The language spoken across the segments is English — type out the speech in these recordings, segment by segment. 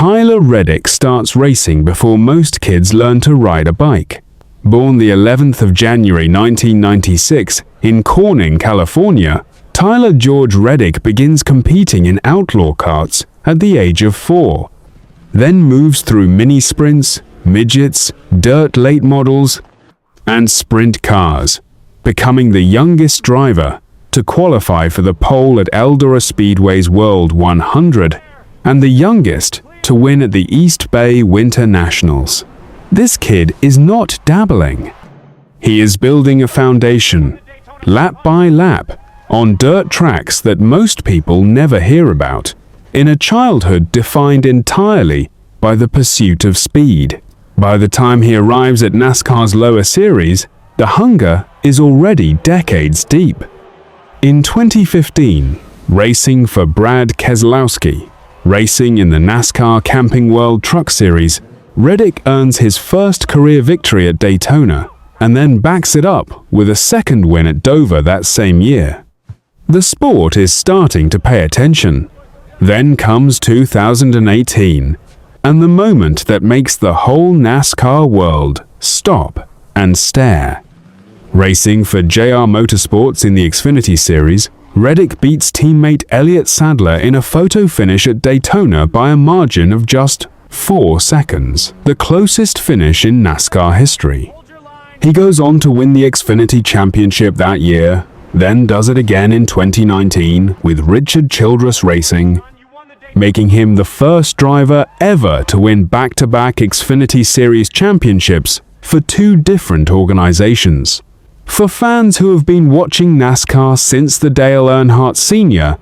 Tyler Reddick starts racing before most kids learn to ride a bike. Born the 11th of January 1996 in Corning, California, Tyler George Reddick begins competing in outlaw karts at the age of 4. Then moves through mini sprints, midgets, dirt late models, and sprint cars, becoming the youngest driver to qualify for the pole at Eldora Speedway's World 100 and the youngest to win at the East Bay Winter Nationals. This kid is not dabbling. He is building a foundation, lap by lap, on dirt tracks that most people never hear about, in a childhood defined entirely by the pursuit of speed. By the time he arrives at NASCAR's lower series, the hunger is already decades deep. In 2015, racing for Brad Keselowski, racing in the NASCAR Camping World Truck Series, Reddick earns his first career victory at Daytona and then backs it up with a second win at Dover that same year. The sport is starting to pay attention. Then comes 2018, and the moment that makes the whole NASCAR world stop and stare. Racing for JR Motorsports in the Xfinity Series, Reddick beats teammate Elliott Sadler in a photo finish at Daytona by a margin of just 4 seconds, the closest finish in NASCAR history. He goes on to win the Xfinity Championship that year, then does it again in 2019 with Richard Childress Racing, making him the first driver ever to win back-to-back Xfinity Series championships for 2 different organizations. For fans who have been watching NASCAR since the Dale Earnhardt Sr.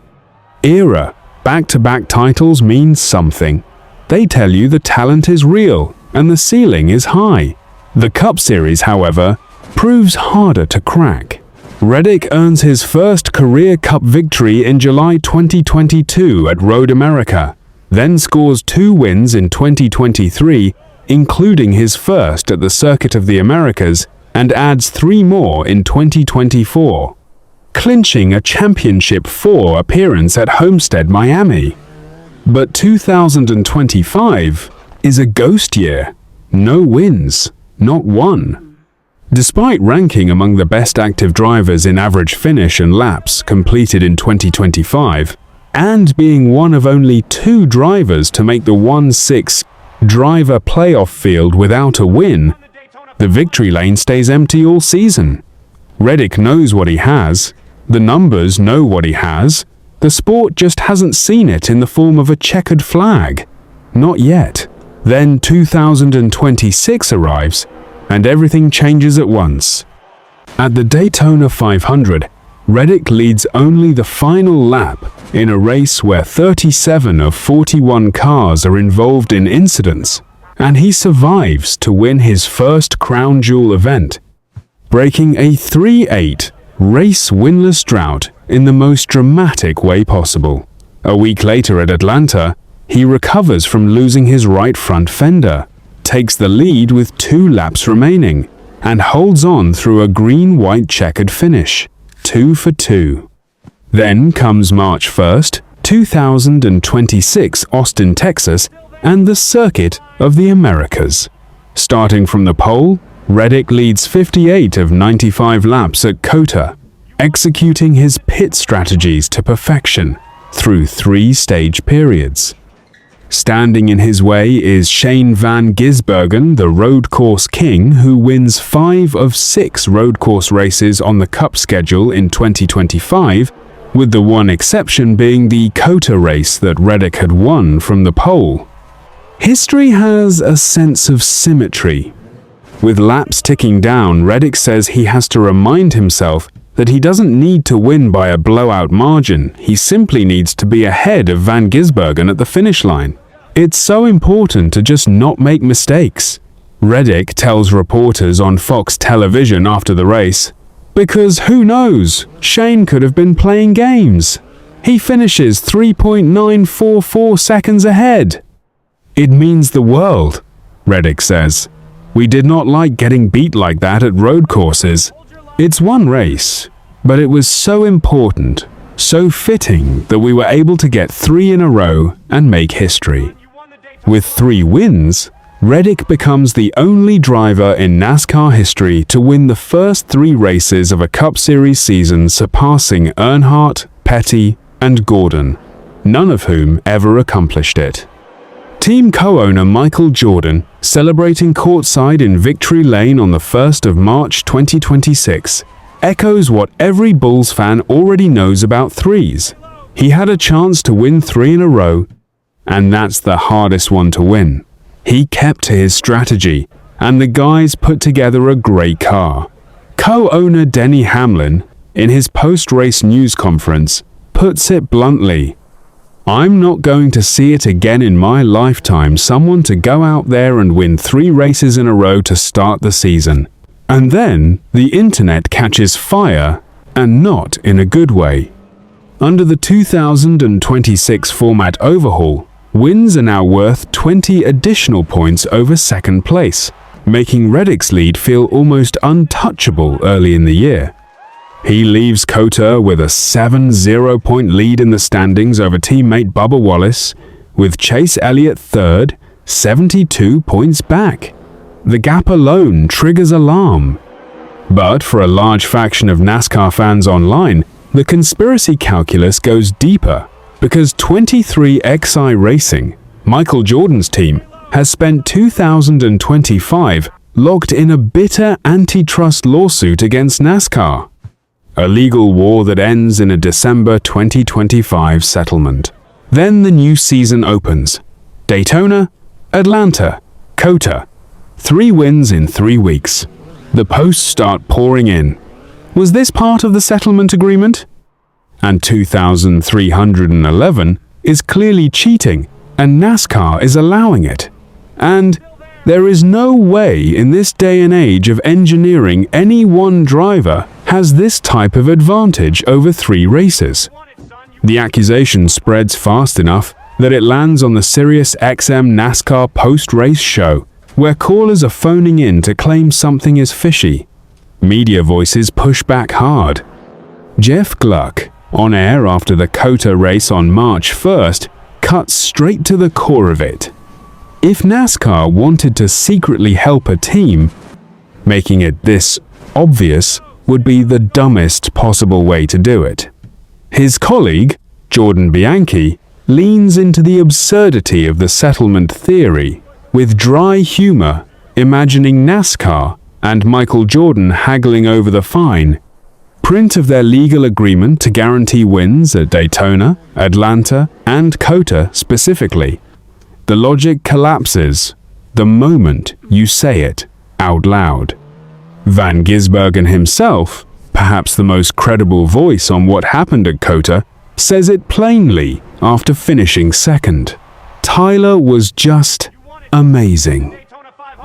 era, back-to-back titles mean something. They tell you the talent is real and the ceiling is high. The Cup Series, however, proves harder to crack. Reddick earns his first career Cup victory in July 2022 at Road America, then scores 2 wins in 2023, including his first at the Circuit of the Americas, and adds 3 more in 2024, clinching a Championship 4 appearance at Homestead, Miami. But 2025 is a ghost year. No wins, not one. Despite ranking among the best active drivers in average finish and laps completed in 2025, and being one of only 2 drivers to make the 1-6 driver playoff field without a win, the victory lane stays empty all season. Reddick knows what he has, the numbers know what he has, the sport just hasn't seen it in the form of a checkered flag. Not yet. Then 2026 arrives, and everything changes at once. At the Daytona 500, Reddick leads only the final lap in a race where 37 of 41 cars are involved in incidents, and he survives to win his first crown jewel event, breaking a 3-8 race winless drought in the most dramatic way possible. A week later at Atlanta, he recovers from losing his right front fender, takes the lead with 2 laps remaining, and holds on through a green-white checkered finish, 2 for 2. Then comes March 1st, 2026, Austin, Texas, and the Circuit of the Americas. Starting from the pole, Reddick leads 58 of 95 laps at COTA, executing his pit strategies to perfection through 3 stage periods. Standing in his way is Shane van Gisbergen, the road course king, who wins 5 of 6 road course races on the Cup schedule in 2025, with the one exception being the COTA race that Reddick had won from the pole. History has a sense of symmetry. With laps ticking down, Reddick says he has to remind himself that he doesn't need to win by a blowout margin, he simply needs to be ahead of van Gisbergen at the finish line. It's so important to just not make mistakes. Reddick tells reporters on Fox television after the race, because who knows, Shane could have been playing games. He finishes 3.944 seconds ahead. It means the world, Reddick says. We did not like getting beat like that at road courses. It's one race, but it was so important, so fitting that we were able to get 3 in a row and make history. With 3 wins, Reddick becomes the only driver in NASCAR history to win the first 3 races of a Cup Series season, surpassing Earnhardt, Petty, and Gordon, none of whom ever accomplished it. Team co-owner Michael Jordan, celebrating courtside in Victory Lane on the 1st of March 2026, echoes what every Bulls fan already knows about threes. He had a chance to win 3 in a row, and that's the hardest one to win. He kept to his strategy, and the guys put together a great car. Co-owner Denny Hamlin, in his post-race news conference, puts it bluntly, "I'm not going to see it again in my lifetime, someone to go out there and win 3 races in a row to start the season." And then the internet catches fire, and not in a good way. Under the 2026 format overhaul, wins are now worth 20 additional points over second place, making Reddick's lead feel almost untouchable early in the year. He leaves COTA with a 7-0-point lead in the standings over teammate Bubba Wallace, with Chase Elliott third, 72 points back. The gap alone triggers alarm. But for a large faction of NASCAR fans online, the conspiracy calculus goes deeper, because 23XI Racing, Michael Jordan's team, has spent 2025 locked in a bitter antitrust lawsuit against NASCAR. A legal war that ends in a December 2025 settlement. Then the new season opens. Daytona, Atlanta, COTA. 3 wins in 3 weeks. The posts start pouring in. Was this part of the settlement agreement? And 2,311 is clearly cheating, and NASCAR is allowing it. And there is no way in this day and age of engineering any one driver has this type of advantage over 3 races. The accusation spreads fast enough that it lands on the SiriusXM NASCAR post-race show, where callers are phoning in to claim something is fishy. Media voices push back hard. Jeff Gluck, on air after the COTA race on March 1st, cuts straight to the core of it. If NASCAR wanted to secretly help a team, making it this obvious would be the dumbest possible way to do it. His colleague, Jordan Bianchi, leans into the absurdity of the settlement theory, with dry humor, imagining NASCAR and Michael Jordan haggling over the fine. Print of their legal agreement to guarantee wins at Daytona, Atlanta, and COTA specifically. The logic collapses the moment you say it out loud. Van Gisbergen himself, perhaps the most credible voice on what happened at COTA, says it plainly after finishing second. Tyler was just amazing.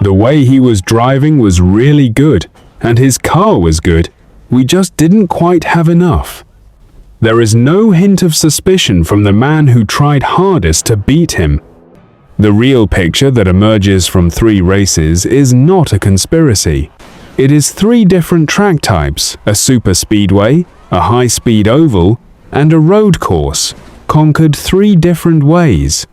The way he was driving was really good, and his car was good. We just didn't quite have enough. There is no hint of suspicion from the man who tried hardest to beat him. The real picture that emerges from 3 races is not a conspiracy. It is 3 different track types, a super speedway, a high-speed oval, and a road course, conquered 3 different ways.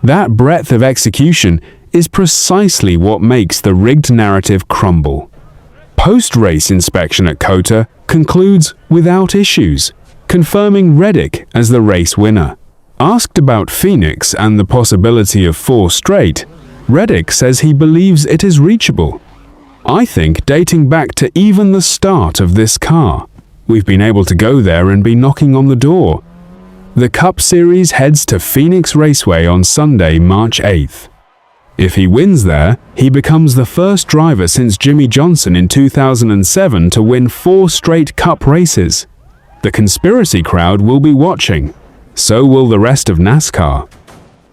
That breadth of execution is precisely what makes the rigged narrative crumble. Post-race inspection at COTA concludes without issues, confirming Reddick as the race winner. Asked about Phoenix and the possibility of 4 straight, Reddick says he believes it is reachable. I think dating back to even the start of this car, we've been able to go there and be knocking on the door. The Cup Series heads to Phoenix Raceway on Sunday, March 8th. If he wins there, he becomes the first driver since Jimmy Johnson in 2007 to win 4 straight Cup races. The conspiracy crowd will be watching. So will the rest of NASCAR.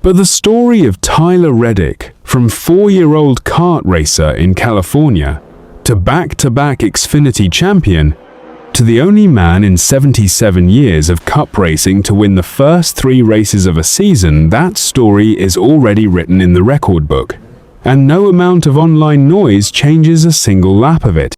But the story of Tyler Reddick, from 4-year-old kart racer in California to back-to-back Xfinity champion, to the only man in 77 years of Cup racing to win the first 3 races of a season, that story is already written in the record book, and no amount of online noise changes a single lap of it.